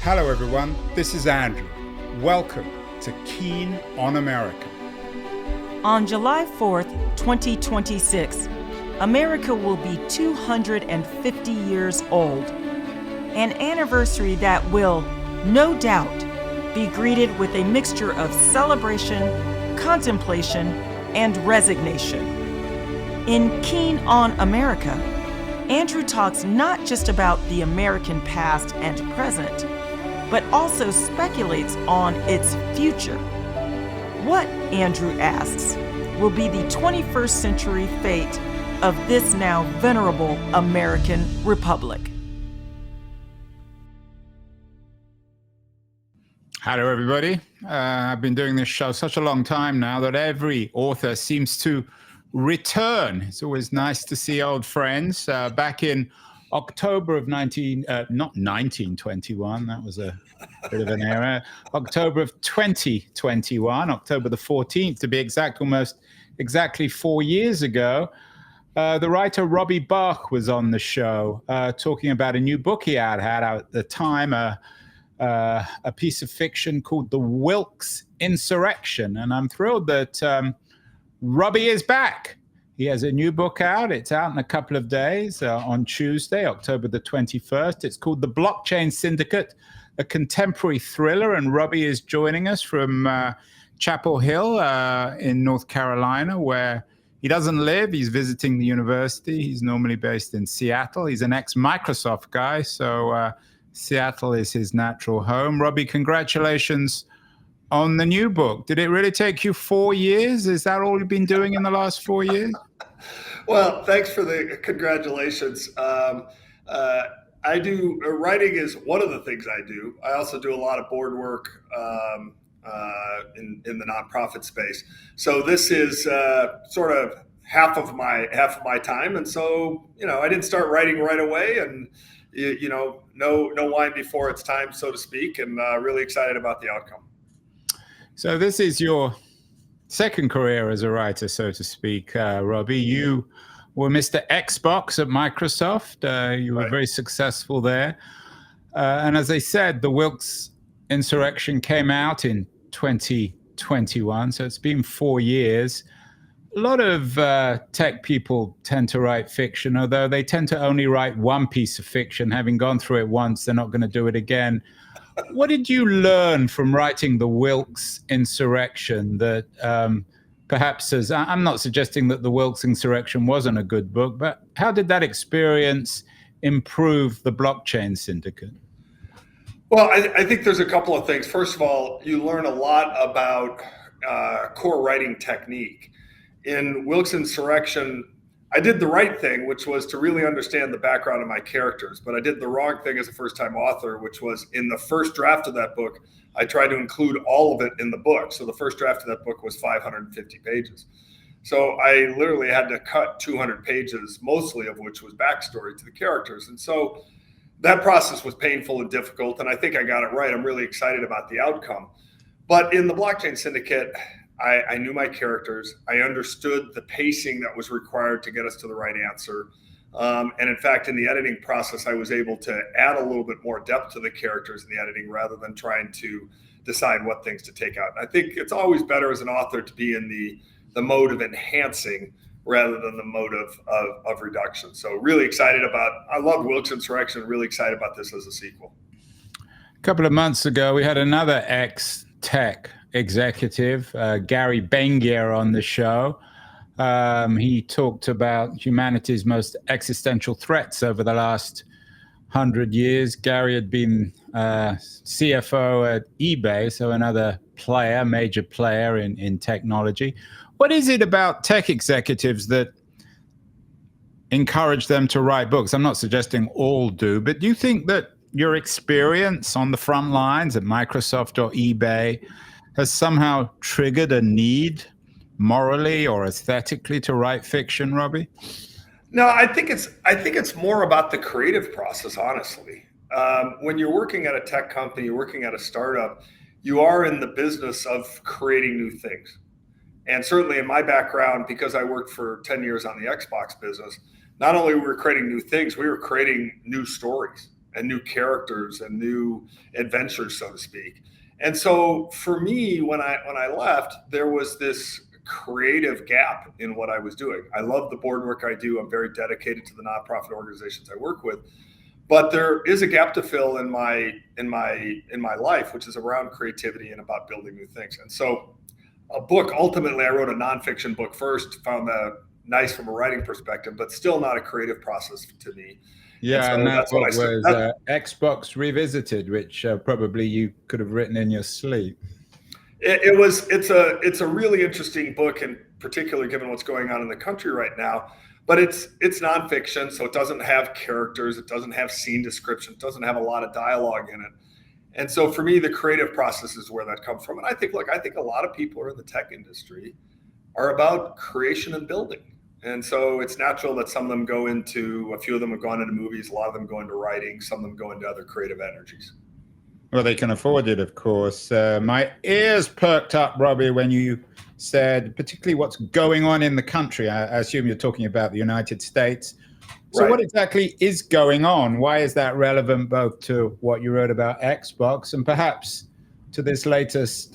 Hello everyone, this is Andrew. Welcome to Keen on America. On July 4th, 2026, America will be 250 years old. An anniversary that will, no doubt, be greeted with a mixture of celebration, contemplation, and resignation. In Keen on America, Andrew talks not just about the American past and present, but also speculates on its future. What, Andrew asks, will be the 21st century fate of this now venerable American republic? Hello everybody. I've been doing this show such a long time now that every author seems to return. It's always nice to see old friends. Back in October of 1921, that was a bit of an error. October of 2021, October the 14th to be exact, almost exactly 4 years ago, the writer Robbie Bach was on the show talking about a new book he had at the time, a piece of fiction called The Wilkes Insurrection. And I'm thrilled that Robbie is back. He has a new book out. It's out in a couple of days on Tuesday, October the 21st. It's called The Blockchain Syndicate, a contemporary thriller. And Robbie is joining us from Chapel Hill in North Carolina, where he doesn't live. He's visiting the university. He's normally based in Seattle. He's an ex-Microsoft guy, so Seattle is his natural home. Robbie, congratulations on the new book. Did it really take you 4 years? Is that all you've been doing in the last 4 years? Well, thanks for the congratulations. Writing is one of the things I do. I also do a lot of board work in the nonprofit space. So this is sort of half of my time. And so, I didn't start writing right away, and no wine before it's time, so to speak, and really excited about the outcome. So this is your second career as a writer, so to speak, Robbie. You were Mr. Xbox at Microsoft. You were very successful there. And as I said, the Wilkes Insurrection came out in 2021, so it's been 4 years. A lot of tech people tend to write fiction, although they tend to only write one piece of fiction. Having gone through it once, they're not going to do it again. What did you learn from writing the Wilkes Insurrection that perhaps I'm not suggesting that the Wilkes Insurrection wasn't a good book, but how did that experience improve the Blockchain Syndicate? Well, I think there's a couple of things. First of all, you learn a lot about core writing technique. In Wilkes Insurrection, I did the right thing, which was to really understand the background of my characters, but I did the wrong thing as a first-time author, which was in the first draft of that book, I tried to include all of it in the book. So the first draft of that book was 550 pages. So I literally had to cut 200 pages, mostly of which was backstory to the characters. And so that process was painful and difficult, and I think I got it right. I'm really excited about the outcome. But in the Blockchain Syndicate, I knew my characters. I understood the pacing that was required to get us to the right answer. And in fact, in the editing process, I was able to add a little bit more depth to the characters in the editing rather than trying to decide what things to take out. And I think it's always better as an author to be in the mode of enhancing rather than the mode of reduction. So really excited I love Wilkes Insurrection, really excited about this as a sequel. A couple of months ago, we had another ex-tech executive, Gary Bengier, on the show. He talked about humanity's most existential threats over the last 100 years. Gary had been CFO at eBay, so another major player in technology. What is it about tech executives that encourage them to write books? I'm not suggesting all do, but do you think that your experience on the front lines at Microsoft or eBay has somehow triggered a need morally or aesthetically to write fiction, Robbie? No, I think it's more about the creative process, honestly. When you're working at a tech company, you're working at a startup, you are in the business of creating new things. And certainly in my background, because I worked for 10 years on the Xbox business, not only were we creating new things, we were creating new stories. and new characters and new adventures, so to speak. And so for me, when I left, there was this creative gap in what I was doing. I love the board work I do. I'm very dedicated to the nonprofit organizations I work with, but there is a gap to fill in my life, which is around creativity and about building new things. And so a book, ultimately, I wrote a nonfiction book first, found that nice from a writing perspective, but still not a creative process to me. Yeah, and that book was Xbox Revisited, which probably you could have written in your sleep. It's a really interesting book, in particular given what's going on in the country right now. But it's nonfiction, so it doesn't have characters, it doesn't have scene description, it doesn't have a lot of dialogue in it. And so for me, the creative process is where that comes from. And I think a lot of people who are in the tech industry are about creation and building. And so it's natural that some of them go into, a few of them have gone into movies, a lot of them go into writing, some of them go into other creative energies. Well, they can afford it, of course. My ears perked up, Robbie, when you said particularly what's going on in the country. I assume you're talking about the United States. So right. What exactly is going on? Why is that relevant both to what you wrote about Xbox and perhaps to this latest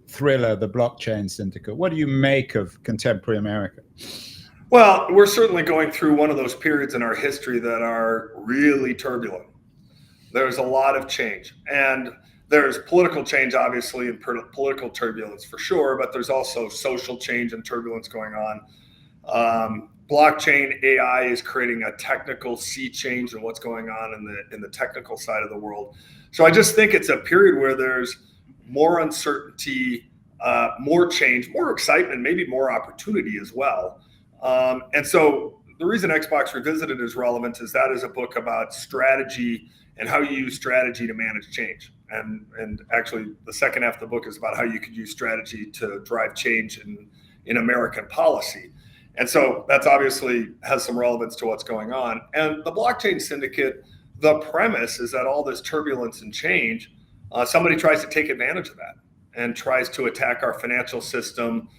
thriller, the Blockchain Syndicate? What do you make of contemporary America? Well, we're certainly going through one of those periods in our history that are really turbulent. There's a lot of change, and there's political change, obviously, and political turbulence for sure, but there's also social change and turbulence going on. Blockchain AI is creating a technical sea change in what's going on in the technical side of the world. So I just think it's a period where there's more uncertainty, more change, more excitement, maybe more opportunity as well. And so the reason Xbox Revisited is relevant is that is a book about strategy and how you use strategy to manage change. And actually the second half of the book is about how you could use strategy to drive change in American policy. And so that's obviously has some relevance to what's going on. And the Blockchain Syndicate, the premise is that all this turbulence and change, somebody tries to take advantage of that and tries to attack our financial system,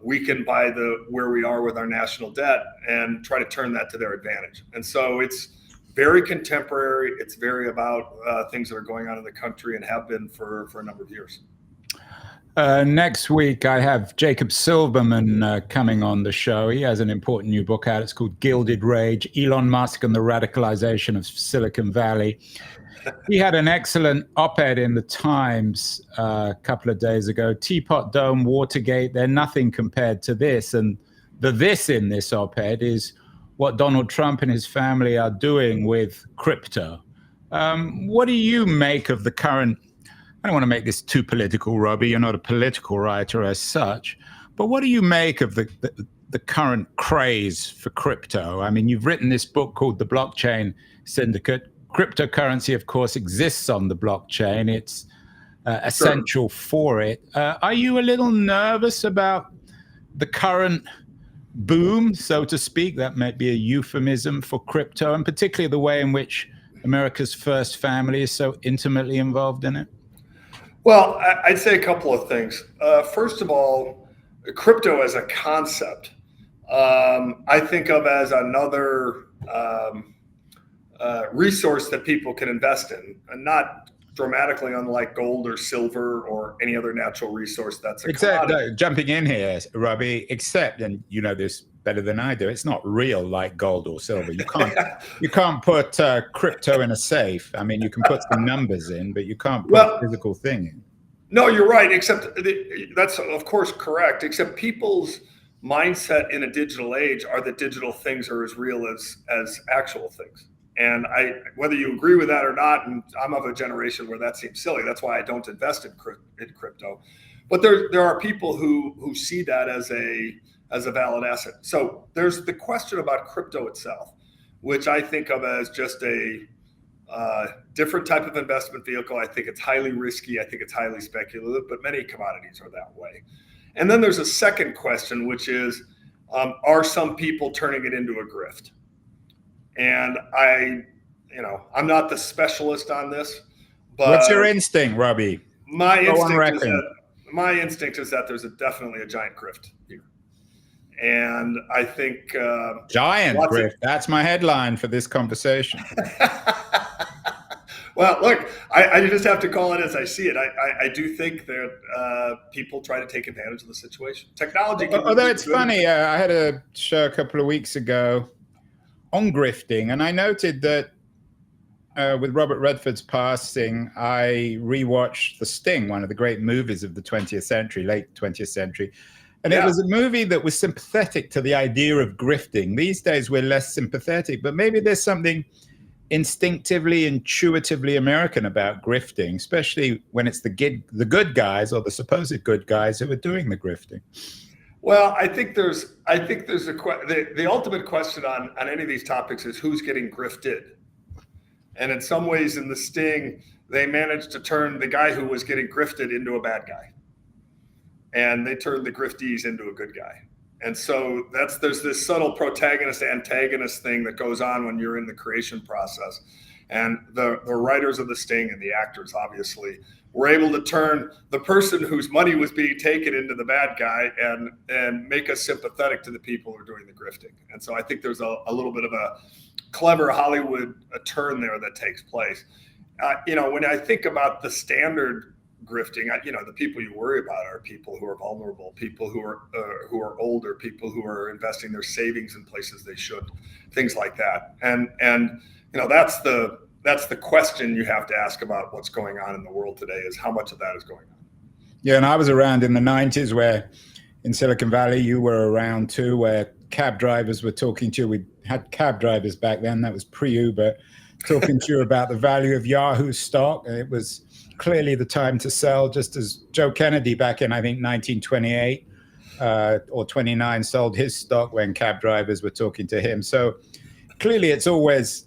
weaken by where we are with our national debt, and try to turn that to their advantage. And so it's very contemporary. It's very about things that are going on in the country and have been for a number of years. Next week, I have Jacob Silverman coming on the show. He has an important new book out. It's called Gilded Rage, Elon Musk and the Radicalization of Silicon Valley. He had an excellent op-ed in the Times a couple of days ago. Teapot Dome, Watergate, they're nothing compared to this. And the this in this op-ed is what Donald Trump and his family are doing with crypto. What do you make of the current, I don't want to make this too political, Robbie, you're not a political writer as such, but what do you make of the current craze for crypto? I mean, you've written this book called The Blockchain Syndicate. Cryptocurrency, of course, exists on the blockchain. It's essential for it. Are you a little nervous about the current boom, so to speak? That might be a euphemism for crypto, and particularly the way in which America's first family is so intimately involved in it? Well, I'd say a couple of things. First of all, crypto as a concept, I think of as another resource that people can invest in, and not dramatically unlike gold or silver or any other natural resource that's a commodity. Jumping in here, Robbie, except, and you know this better than I do, it's not real like gold or silver. You can't put crypto in a safe. I mean, you can put some numbers in, but you can't put a physical thing in. No, you're right, except that's of course correct, except people's mindset in a digital age are that digital things are as real as actual things. And whether you agree with that or not, and I'm of a generation where that seems silly. That's why I don't invest in crypto. But there are people who see that as a valid asset. So there's the question about crypto itself, which I think of as just a different type of investment vehicle. I think it's highly risky. I think it's highly speculative, but many commodities are that way. And then there's a second question, which is, are some people turning it into a grift? And I'm not the specialist on this, but what's your instinct, Robbie? My instinct is that there's definitely a giant grift here. And I think giant grift. That's my headline for this conversation. Well, look, I just have to call it as I see it. I do think that people try to take advantage of the situation. Technology. Although it's funny, I had a show a couple of weeks ago on grifting, and I noted that with Robert Redford's passing, I rewatched The Sting, one of the great movies of the 20th century, late 20th century. And it was a movie that was sympathetic to the idea of grifting. These days, we're less sympathetic, but maybe there's something instinctively, intuitively American about grifting, especially when it's the good guys or the supposed good guys who are doing the grifting. Well, I think there's the ultimate question on any of these topics is who's getting grifted. And in some ways in The Sting, they managed to turn the guy who was getting grifted into a bad guy. And they turned the griftees into a good guy. And so there's this subtle protagonist-antagonist thing that goes on when you're in the creation process. And the writers of The Sting and the actors, obviously, were able to turn the person whose money was being taken into the bad guy and make us sympathetic to the people who are doing the grifting. And so I think there's a little bit of a clever Hollywood turn there that takes place. When I think about the standard grifting, the people you worry about are people who are vulnerable, people who are older, people who are investing their savings in places they should, things like that. And that's the question you have to ask about what's going on in the world today, is how much of that is going on. Yeah, and I was around in the 90s where in Silicon Valley, you were around too, where cab drivers were talking to you. We had cab drivers back then, that was pre-Uber, talking to you about the value of Yahoo stock. It was clearly the time to sell, just as Joe Kennedy back in, I think, 1928 or 29 sold his stock when cab drivers were talking to him. So clearly it's always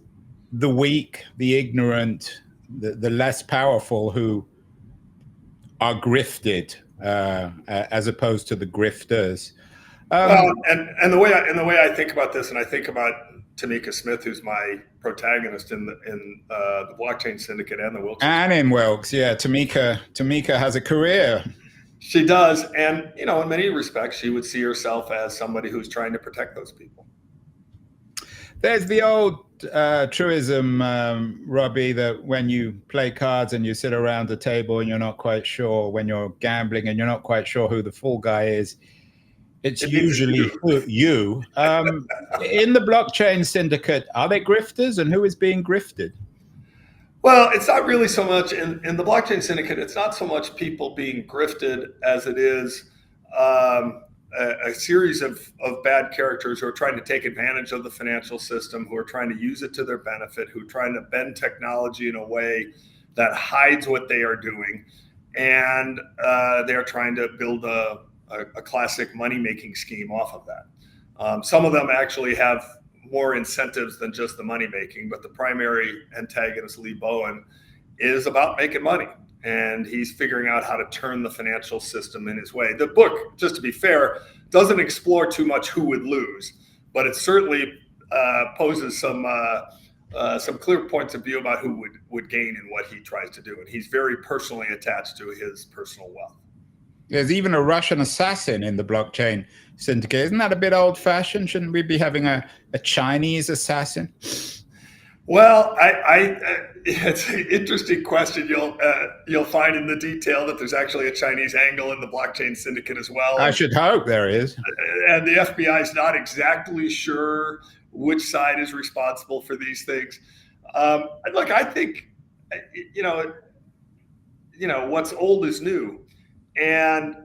the weak, the ignorant, the less powerful who are grifted as opposed to the grifters. And the way I think about this, and I think about Tamika Smith, who's my protagonist in the blockchain syndicate and the Wilks. And in Wilks, yeah. Tamika has a career. She does, and in many respects, she would see herself as somebody who's trying to protect those people. There's the old truism, Robbie, that when you play cards and you sit around a table and you're not quite sure, when you're gambling and you're not quite sure who the fool guy is, it's usually you. In the blockchain syndicate, are they grifters, and who is being grifted? Well, it's not really so much in the blockchain syndicate. It's not so much people being grifted as it is a series of bad characters who are trying to take advantage of the financial system, who are trying to use it to their benefit, who are trying to bend technology in a way that hides what they are doing. And they are trying to build a classic money-making scheme off of that. Some of them actually have more incentives than just the money-making, but the primary antagonist, Lee Bowen, is about making money. And he's figuring out how to turn the financial system in his way. The book, just to be fair, doesn't explore too much who would lose, but it certainly poses some clear points of view about who would gain in what he tries to do. And he's very personally attached to his personal wealth. There's even a Russian assassin in the blockchain syndicate. Isn't that a bit old-fashioned? Shouldn't we be having a Chinese assassin? Well, it's an interesting question. You'll find in the detail that there's actually a Chinese angle in the blockchain syndicate as well. I should hope there is. And the FBI is not exactly sure which side is responsible for these things. Look, I think, what's old is new. And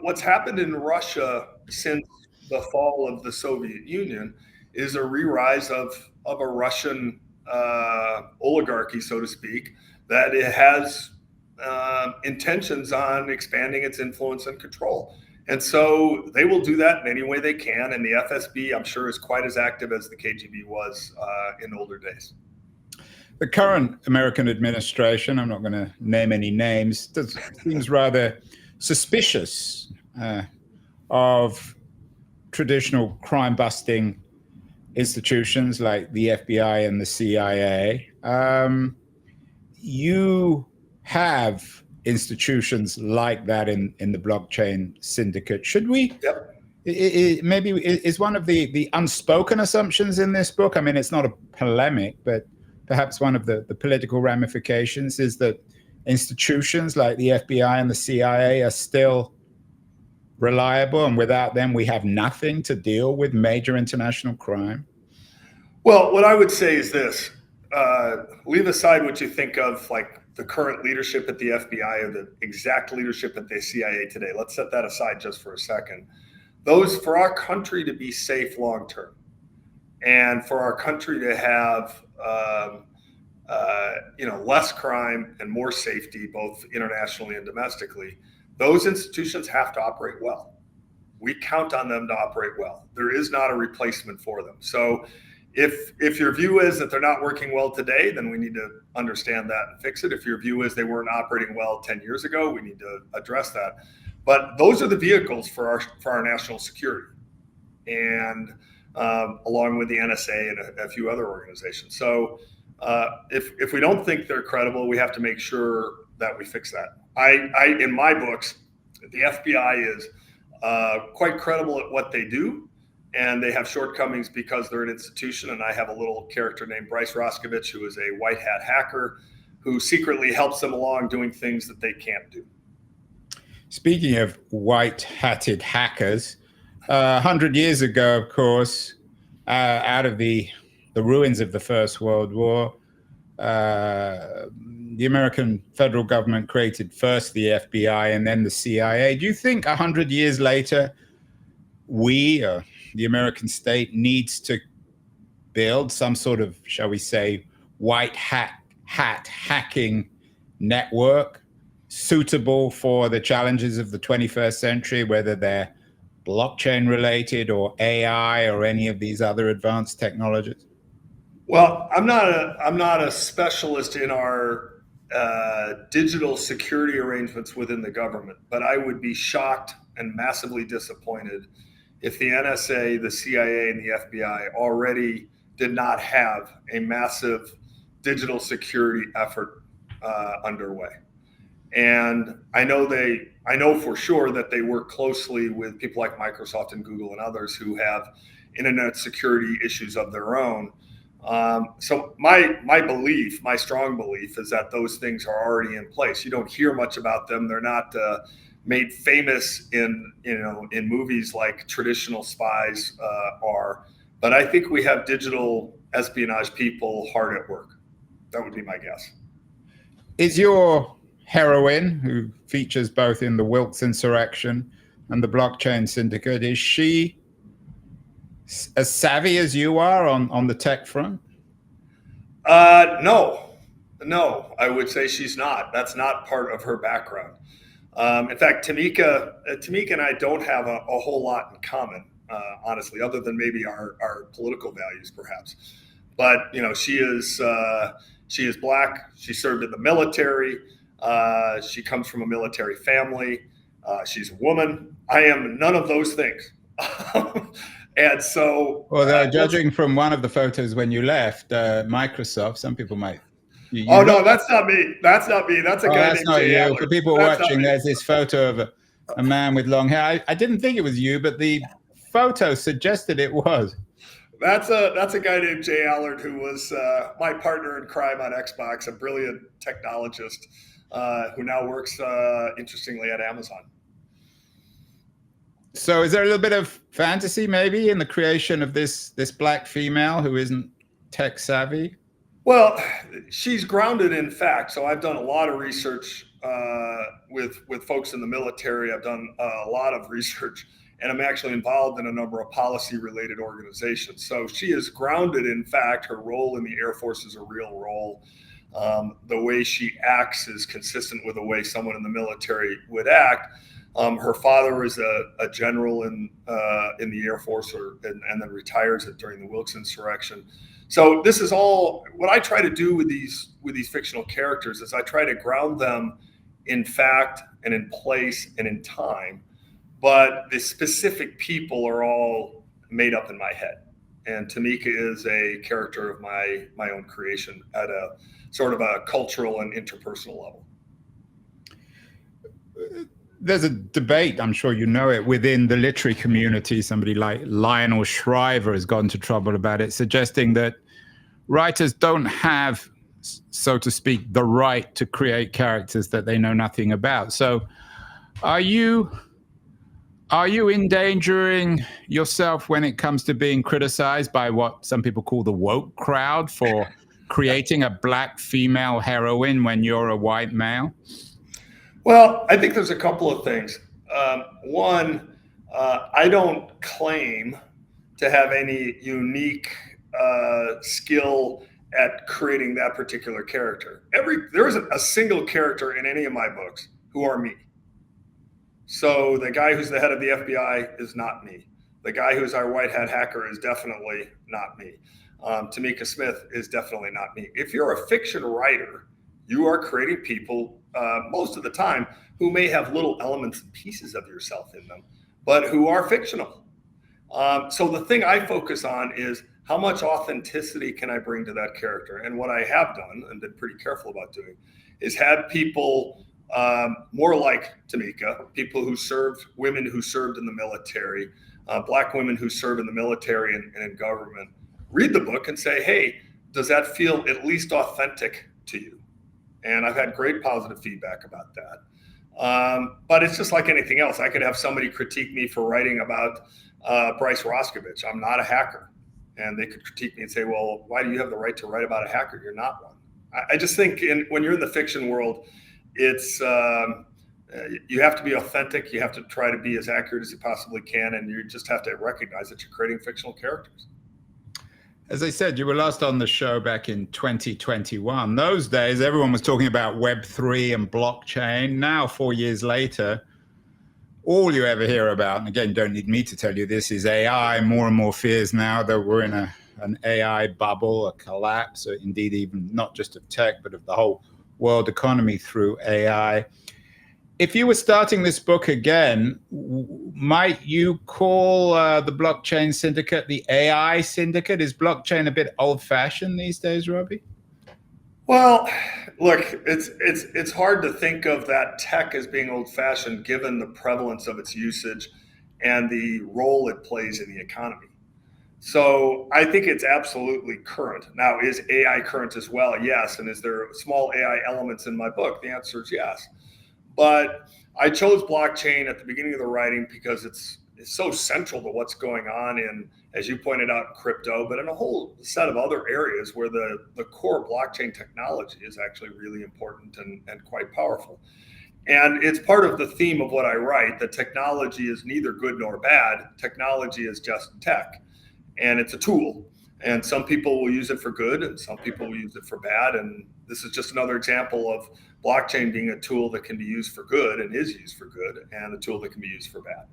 what's happened in Russia since the fall of the Soviet Union is a re-rise of a Russian oligarchy, so to speak, that it has intentions on expanding its influence and control. And so they will do that in any way they can. And the FSB, I'm sure, is quite as active as the KGB was in older days. The current American administration, I'm not going to name any names, seems rather suspicious of traditional crime-busting institutions like the FBI and the CIA. You have institutions like that in the blockchain syndicate. Should we maybe is one of the unspoken assumptions in this book. I mean, it's not a polemic, but perhaps one of the political ramifications is that institutions like the FBI and the CIA are still reliable, and without them, we have nothing to deal with major international crime. Well, what I would say is this: leave aside what you think of like the current leadership at the FBI or the exact leadership at the CIA today. Let's set that aside just for a second. Those, for our country to be safe long term, and for our country to have less crime and more safety, both internationally and domestically, those institutions have to operate well. We count on them to operate well. There is not a replacement for them. So if your view is that they're not working well today, then we need to understand that and fix it. If your view is they weren't operating well 10 years ago, we need to address that. But those are the vehicles for our national security, and along with the NSA and a few other organizations. So if we don't think they're credible, we have to make sure that we fix that. I in my books, the FBI is quite credible at what they do, and they have shortcomings because they're an institution. And I have a little character named Bryce Roscovich, who is a white hat hacker who secretly helps them along doing things that they can't do. Speaking of white-hatted hackers, 100 years ago, of course, out of the ruins of the First World War, the American federal government created first the FBI and then the CIA. Do you think 100 years later, we, the American state, needs to build some sort of, shall we say, white hat hacking network suitable for the challenges of the 21st century, whether they're blockchain related or AI or any of these other advanced technologies? Well, I'm not a specialist in our digital security arrangements within the government, but I would be shocked and massively disappointed if the NSA, the CIA, and the FBI already did not have a massive digital security effort underway. And I know for sure that they work closely with people like Microsoft and Google and others who have internet security issues of their own. So my belief, my strong belief, is that those things are already in place. You don't hear much about them. They're not made famous in movies like traditional spies are. But I think we have digital espionage people hard at work. That would be my guess. Is your heroine, who features both in the Wilkes insurrection and the blockchain syndicate, is she as savvy as you are on the tech front? No, I would say she's not. That's not part of her background. In fact, Tamika and I don't have a whole lot in common, honestly, other than maybe our political values, perhaps. But she is Black. She served in the military. She comes from a military family. She's a woman. I am none of those things. And so, well, judging from one of the photos when you left Microsoft, some people might. No, that's not me. That's not me. That's a guy that's named not Jay you. Allard. For people watching, there's this photo of a man with long hair. I didn't think it was you, but the photo suggested it was. That's a guy named Jay Allard, who was my partner in crime on Xbox, a brilliant technologist who now works, interestingly, at Amazon. So is there a little bit of fantasy maybe in the creation of this Black female who isn't tech savvy? Well, she's grounded in fact. So I've done a lot of research with folks in the military. I've done a lot of research, and I'm actually involved in a number of policy-related organizations. So she is grounded in fact. Her role in the Air Force is a real role. The way she acts is consistent with the way someone in the military would act. Her father was a general in the Air Force, and then retires during the Wilkes insurrection. So this is all what I try to do with these fictional characters is I try to ground them in fact and in place and in time, but the specific people are all made up in my head. And Tamika is a character of my own creation at a sort of a cultural and interpersonal level. There's a debate, I'm sure you know it, within the literary community. Somebody like Lionel Shriver has got into trouble about it, suggesting that writers don't have, so to speak, the right to create characters that they know nothing about. So are you endangering yourself when it comes to being criticized by what some people call the woke crowd for creating a black female heroine when you're a white male? Well, I think there's a couple of things. One, I don't claim to have any unique skill at creating that particular character. There isn't a single character in any of my books who are me. So the guy who's the head of the FBI is not me. The guy who's our white hat hacker is definitely not me. Tamika Smith is definitely not me. If you're a fiction writer, you are creating people most of the time who may have little elements and pieces of yourself in them, but who are fictional. So the thing I focus on is how much authenticity can I bring to that character? And what I have done and been pretty careful about doing is had people more like Tamika, people who served, women who served in the military, black women who serve in the military and in government, read the book and say, hey, does that feel at least authentic to you? And I've had great positive feedback about that. But it's just like anything else. I could have somebody critique me for writing about Bryce Roscovich. I'm not a hacker. And they could critique me and say, well, why do you have the right to write about a hacker? You're not one. I just think when you're in the fiction world, it's you have to be authentic. You have to try to be as accurate as you possibly can. And you just have to recognize that you're creating fictional characters. As I said, you were last on the show back in 2021. Those days, everyone was talking about Web3 and blockchain. Now, 4 years later, all you ever hear about, and again, don't need me to tell you this, is AI. More and more fears now that we're in an AI bubble, a collapse, or indeed even not just of tech, but of the whole world economy through AI. If you were starting this book again, might you call the blockchain syndicate the AI syndicate? Is blockchain a bit old-fashioned these days, Robbie? Well, look, it's hard to think of that tech as being old-fashioned given the prevalence of its usage and the role it plays in the economy. So I think it's absolutely current. Now, is AI current as well? Yes. And is there small AI elements in my book? The answer is yes. But I chose blockchain at the beginning of the writing because it's so central to what's going on in, as you pointed out, crypto, but in a whole set of other areas where the core blockchain technology is actually really important and quite powerful. And it's part of the theme of what I write, that technology is neither good nor bad. Technology is just tech, and it's a tool. And some people will use it for good and some people will use it for bad. And this is just another example of blockchain being a tool that can be used for good and is used for good, and a tool that can be used for bad.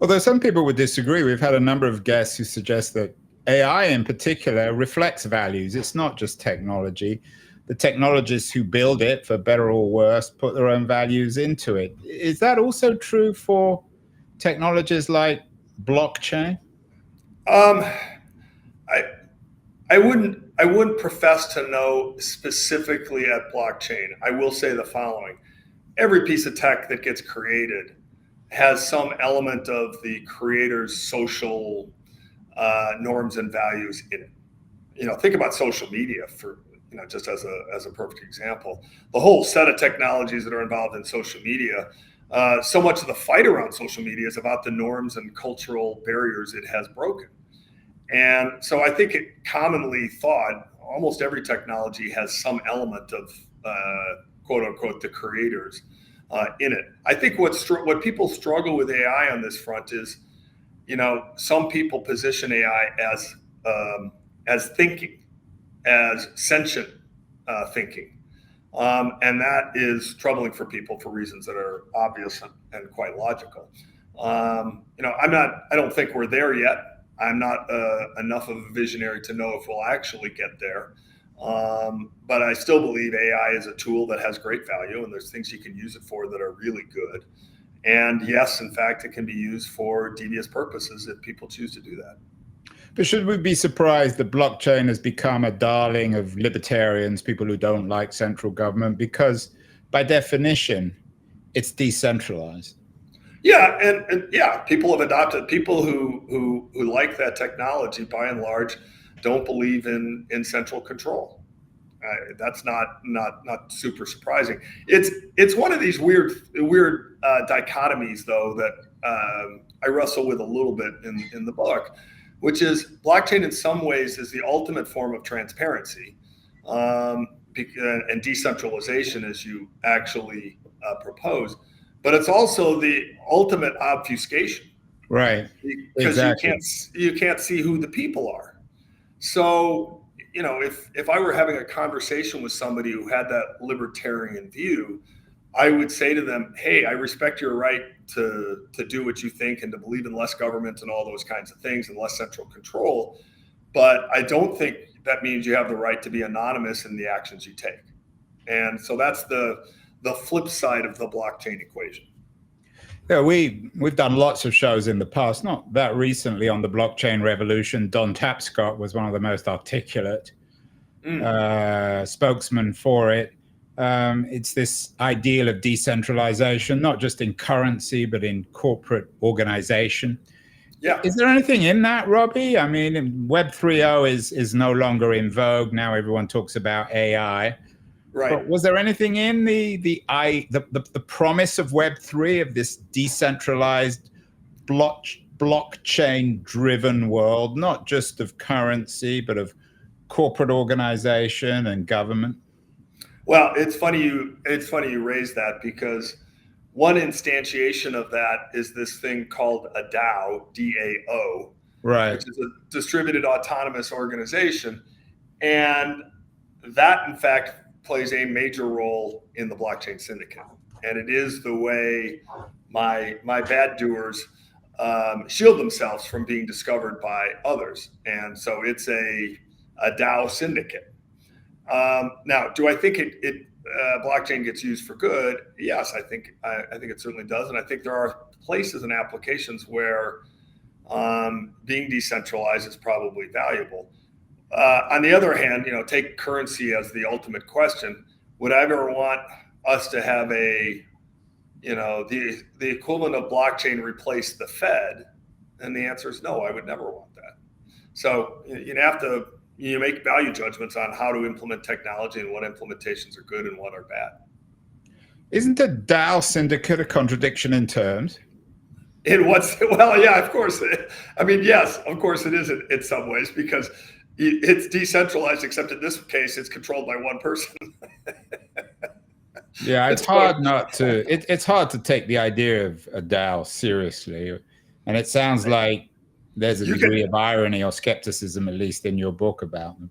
Although some people would disagree. We've had a number of guests who suggest that AI in particular reflects values. It's not just technology. The technologists who build it, for better or worse, put their own values into it. Is that also true for technologies like blockchain? I wouldn't profess to know specifically at blockchain. I will say the following. Every piece of tech that gets created has some element of the creator's social norms and values in it. You know, think about social media for, you know, just as a perfect example. The whole set of technologies that are involved in social media, so much of the fight around social media is about the norms and cultural barriers it has broken. And so I think it commonly thought almost every technology has some element of quote unquote the creators in it. I think what people struggle with AI on this front is, you know, some people position AI as thinking, as sentient thinking, and that is troubling for people for reasons that are obvious and quite logical. You know, I don't think we're there yet. I'm not enough of a visionary to know if we'll actually get there. But I still believe AI is a tool that has great value, and there's things you can use it for that are really good. And yes, in fact, it can be used for devious purposes if people choose to do that. But should we be surprised that blockchain has become a darling of libertarians, people who don't like central government? Because by definition, it's decentralized. Yeah, and yeah, people have adopted. People who like that technology, by and large, don't believe in central control. That's not super surprising. It's one of these weird dichotomies, though, that I wrestle with a little bit in the book, which is blockchain in some ways is the ultimate form of transparency and decentralization, as you actually propose. But it's also the ultimate obfuscation, Right. because Exactly. you can't see who the people are. So, if I were having a conversation with somebody who had that libertarian view, I would say to them, hey, I respect your right to do what you think and to believe in less government and all those kinds of things and less central control. But I don't think that means you have the right to be anonymous in the actions you take. And so that's the flip side of the blockchain equation. Yeah, we've done lots of shows in the past, not that recently, on the blockchain revolution. Don Tapscott was one of the most articulate spokesman for it. It's this ideal of decentralization, not just in currency, but in corporate organization. Yeah. Is there anything in that, Robbie? I mean, Web 3.0 is no longer in vogue. Now everyone talks about AI. Right. But was there anything in the promise of Web 3, of this decentralized blockchain-driven world, not just of currency, but of corporate organization and government? Well, it's funny you raise that, because one instantiation of that is this thing called a DAO, DAO, right, which is a distributed autonomous organization, and that in fact plays a major role in the blockchain syndicate, and it is the way my bad doers shield themselves from being discovered by others, and so it's a DAO syndicate. Now, do I think blockchain gets used for good? Yes, I think it certainly does, and I think there are places and applications where being decentralized is probably valuable. On the other hand, take currency as the ultimate question. Would I ever want us to have the equivalent of blockchain replace the Fed? And the answer is no, I would never want that. So you make value judgments on how to implement technology and what implementations are good and what are bad. Isn't a DAO syndicate a contradiction in terms? Well, yeah, of course. I mean, yes, of course it is in some ways, because it's decentralized, except in this case, it's controlled by one person. Yeah, it's hard to take the idea of a DAO seriously. And it sounds like there's a degree of irony or skepticism, at least in your book, about them.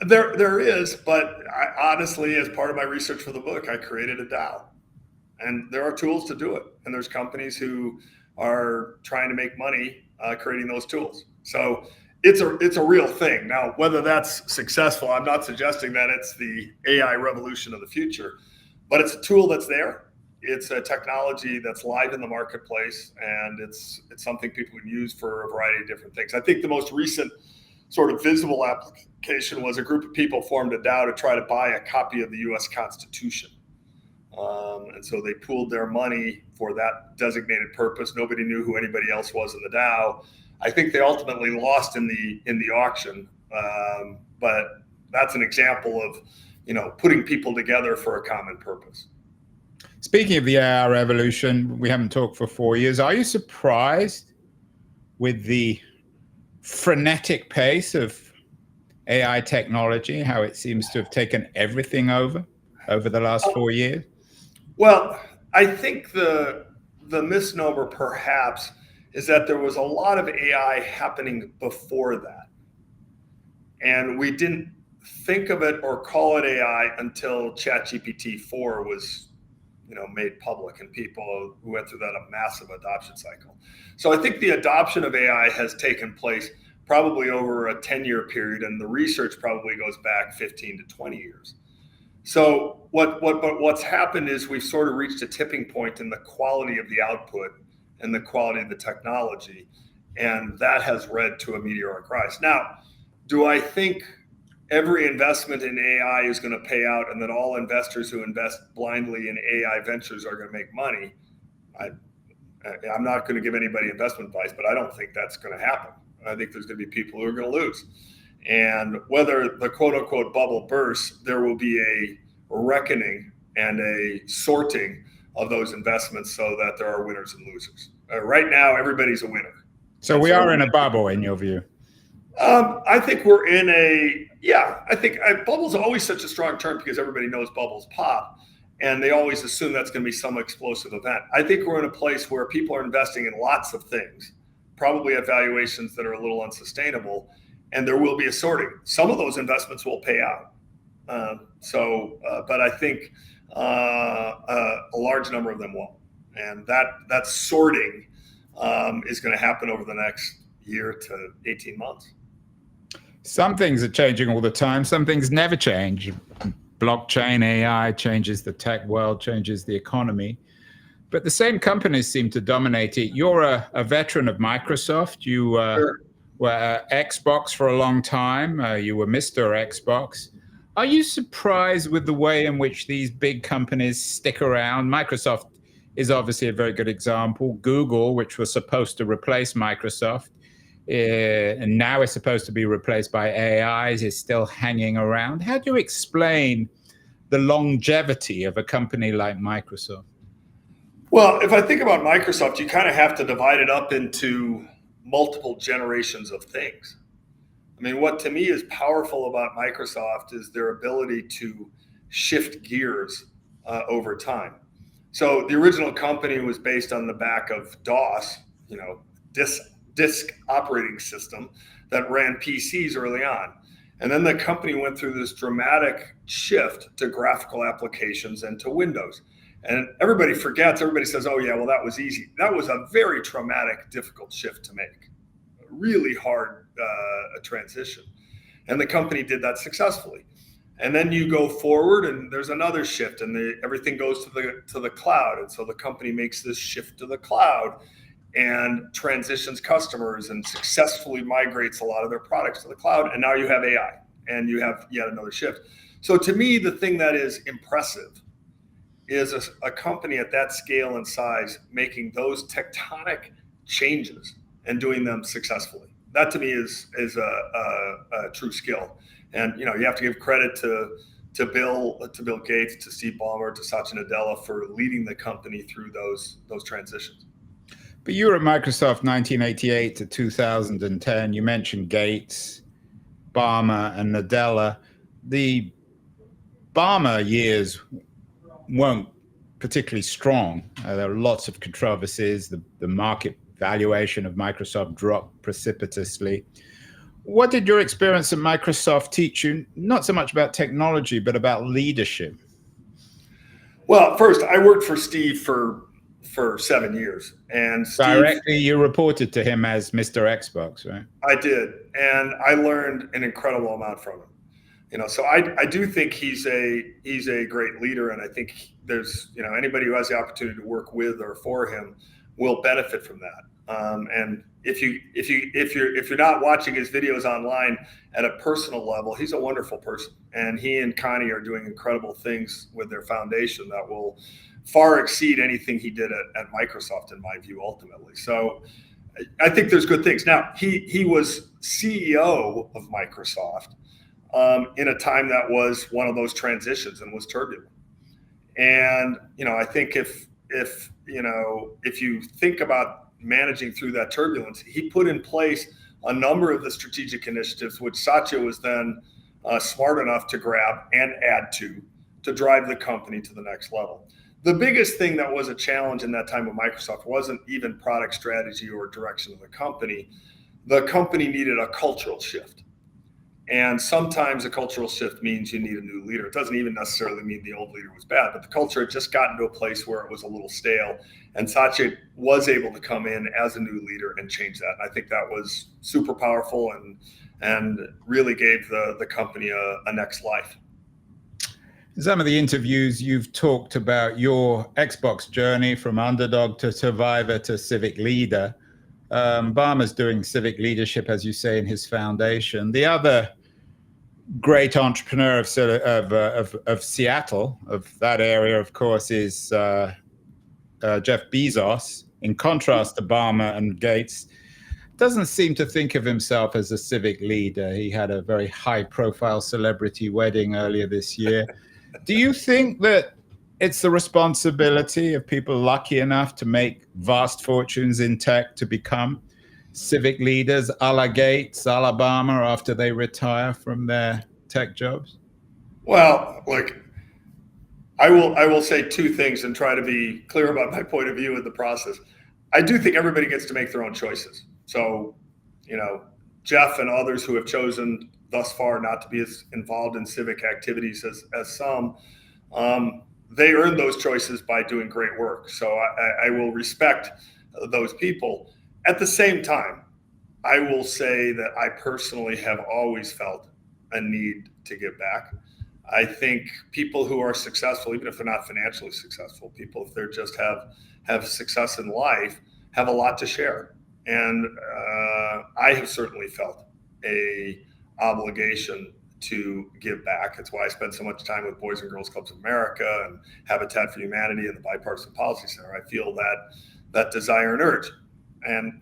There is, but honestly, as part of my research for the book, I created a DAO. And there are tools to do it. And there's companies who are trying to make money creating those tools. So it's a real thing. Now, whether that's successful, I'm not suggesting that it's the AI revolution of the future, but it's a tool that's there. It's a technology that's live in the marketplace, and it's something people can use for a variety of different things. I think the most recent sort of visible application was a group of people formed a DAO to try to buy a copy of the U.S. Constitution. And so they pooled their money for that designated purpose. Nobody knew who anybody else was in the DAO. I think they ultimately lost in the auction, but that's an example of putting people together for a common purpose. Speaking of the AI revolution, we haven't talked for 4 years. Are you surprised with the frenetic pace of AI technology, how it seems to have taken everything over the last 4 years? Well, I think the misnomer perhaps is that there was a lot of AI happening before that. And we didn't think of it or call it AI until ChatGPT 4 was made public, and people who went through that a massive adoption cycle. So I think the adoption of AI has taken place probably over a 10-year period, and the research probably goes back 15 to 20 years. So what's happened is we've sort of reached a tipping point in the quality of the output and the quality of the technology, and that has led to a meteoric rise. Now, do I think every investment in AI is going to pay out and that all investors who invest blindly in AI ventures are going to make money, I'm not going to give anybody investment advice, but I don't think that's going to happen. I think there's going to be people who are going to lose. And whether the quote unquote bubble bursts, there will be a reckoning and a sorting of those investments so that there are winners and losers. Right now, everybody's a winner. So we are in a bubble, in your view? I think we're in I think bubble's always such a strong term because everybody knows bubbles pop and they always assume that's going to be some explosive event. I think we're in a place where people are investing in lots of things, probably at valuations that are a little unsustainable, and there will be a sorting. Some of those investments will pay out. But I think a large number of them won't. And that sorting is going to happen over the next year to 18 months. Some things are changing all the time. Some things never change. Blockchain, AI changes the tech world, changes the economy. But the same companies seem to dominate it. You're a veteran of Microsoft. You Sure. were Xbox for a long time. You were Mr. Xbox. Are you surprised with the way in which these big companies stick around? Microsoft is obviously a very good example. Google, which was supposed to replace Microsoft, and now is supposed to be replaced by AIs, is still hanging around. How do you explain the longevity of a company like Microsoft? Well, if I think about Microsoft, you kind of have to divide it up into multiple generations of things. I mean, what to me is powerful about Microsoft is their ability to shift gears over time. So the original company was based on the back of DOS, disk operating system that ran PCs early on. And then the company went through this dramatic shift to graphical applications and to Windows. And everybody forgets, everybody says, oh yeah, well, that was easy. That was a very traumatic, difficult shift to make. A really hard transition. And the company did that successfully. And then you go forward and there's another shift and everything goes to the cloud. And so the company makes this shift to the cloud and transitions customers and successfully migrates a lot of their products to the cloud. And now you have AI and you have yet another shift. So to me, the thing that is impressive is a company at that scale and size making those tectonic changes and doing them successfully. That to me is a true skill. And you have to give credit to Bill Gates, to Steve Ballmer, to Satya Nadella for leading the company through those transitions. But you were at Microsoft 1988 to 2010. You mentioned Gates, Ballmer, and Nadella. The Ballmer years weren't particularly strong. There are lots of controversies. The market valuation of Microsoft dropped precipitously. What did your experience at Microsoft teach you, not so much about technology, but about leadership? Well, first, I worked for Steve for 7 years. And Steve, directly, you reported to him as Mr. Xbox, right? I did. And I learned an incredible amount from him. So I do think he's a great leader. And I think there's, anybody who has the opportunity to work with or for him will benefit from that. And if you're not watching his videos online at a personal level, he's a wonderful person. And he and Connie are doing incredible things with their foundation that will far exceed anything he did at Microsoft, in my view, ultimately. So I think there's good things. Now, he was CEO of Microsoft in a time that was one of those transitions and was turbulent. And, I think if you think about managing through that turbulence, he put in place a number of the strategic initiatives, which Satya was then smart enough to grab and add to drive the company to the next level. The biggest thing that was a challenge in that time of Microsoft wasn't even product strategy or direction of the company. The company needed a cultural shift. And sometimes a cultural shift means you need a new leader. It doesn't even necessarily mean the old leader was bad, but the culture had just gotten to a place where it was a little stale. And Satya was able to come in as a new leader and change that. And I think that was super powerful and really gave the company a next life. In some of the interviews, you've talked about your Xbox journey from underdog to survivor to civic leader. Ballmer's doing civic leadership, as you say, in his foundation. The other great entrepreneur of Seattle, of that area, of course, is Jeff Bezos. In contrast to Obama and Gates, doesn't seem to think of himself as a civic leader. He had a very high-profile celebrity wedding earlier this year. Do you think that it's the responsibility of people lucky enough to make vast fortunes in tech to become civic leaders, a la Gates, a la Obama, after they retire from their tech jobs? Well, look, I will say two things and try to be clear about my point of view in the process. I do think everybody gets to make their own choices. So, Jeff and others who have chosen thus far not to be as involved in civic activities as some, they earned those choices by doing great work. So I will respect those people. At the same time, I will say that I personally have always felt a need to give back. I think people who are successful, even if they're not financially successful, people, if they just have success in life, have a lot to share. And I have certainly felt a obligation to give back. It's why I spend so much time with Boys and Girls Clubs of America and Habitat for Humanity and the Bipartisan Policy Center. I feel that desire and urge. And,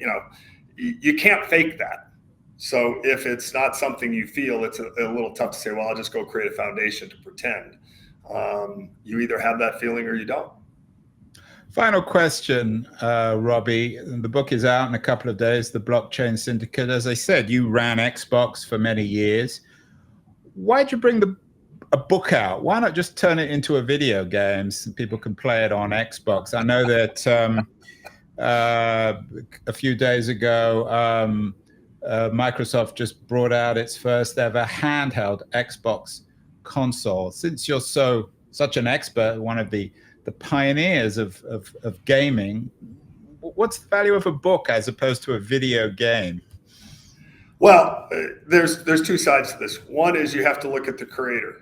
you can't fake that. So if it's not something you feel, it's a little tough to say, well, I'll just go create a foundation to pretend. You either have that feeling or you don't. Final question, Robbie. The book is out in a couple of days, The Blockchain Syndicate. As I said, you ran Xbox for many years. Why'd you bring a book out? Why not just turn it into a video game so people can play it on Xbox? I know that a few days ago, Microsoft just brought out its first ever handheld Xbox console. Since you're such an expert, one of the pioneers of gaming, what's the value of a book as opposed to a video game? Well, there's two sides to this. One is you have to look at the creator.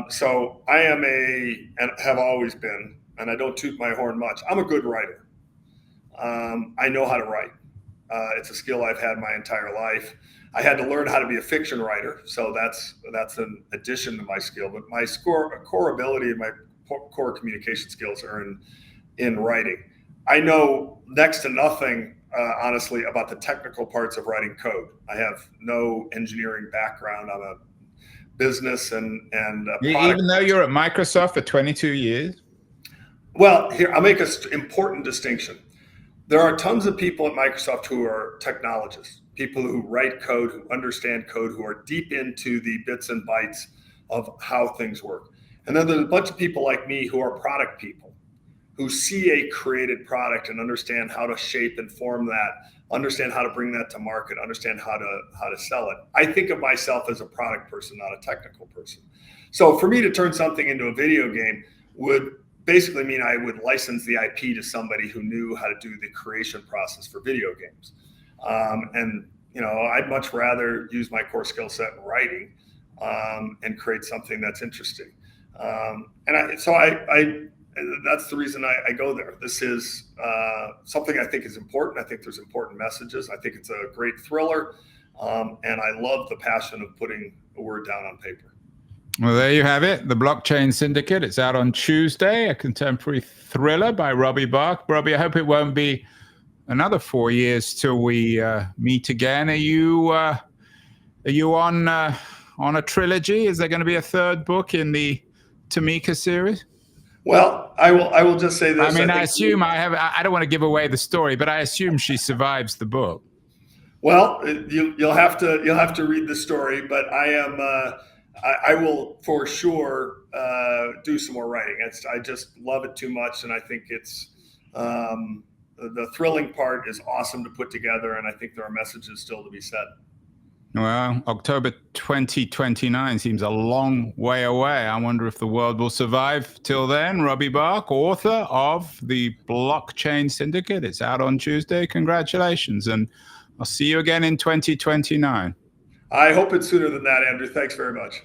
So I am and have always been, and I don't toot my horn much, I'm a good writer. I know how to write. It's a skill I've had my entire life. I had to learn how to be a fiction writer, so that's an addition to my skill. But my core ability and my core communication skills are in writing. I know next to nothing, honestly, about the technical parts of writing code. I have no engineering background. I'm a business and even though you're at Microsoft for 22 years? Well, here, I'll make an important distinction. There are tons of people at Microsoft who are technologists, people who write code, who understand code, who are deep into the bits and bytes of how things work. And then there's a bunch of people like me who are product people, who see a created product and understand how to shape and form that, understand how to bring that to market, understand how to sell it. I think of myself as a product person, not a technical person. So for me to turn something into a video game would basically mean I would license the IP to somebody who knew how to do the creation process for video games. And I'd much rather use my core skill set in writing and create something that's interesting. That's the reason I go there. This is something I think is important. I think there's important messages. I think it's a great thriller. And I love the passion of putting a word down on paper. Well, there you have it. The Blockchain Syndicate. It's out on Tuesday, a contemporary thriller by Robbie Bach. Robbie, I hope it won't be another 4 years till we meet again. Are you on a trilogy? Is there going to be a third book in the Tamika series? Well, I will just say this. I mean, I assume I don't want to give away the story, but I assume she survives the book. Well, you'll have to read the story, but I will for sure do some more writing. I just love it too much, and I think it's the thrilling part is awesome to put together, and I think there are messages still to be said. Well, October 2029 seems a long way away. I wonder if the world will survive till then. Robbie Bach, author of The Blockchain Syndicate. It's out on Tuesday. Congratulations, and I'll see you again in 2029. I hope it's sooner than that, Andrew. Thanks very much.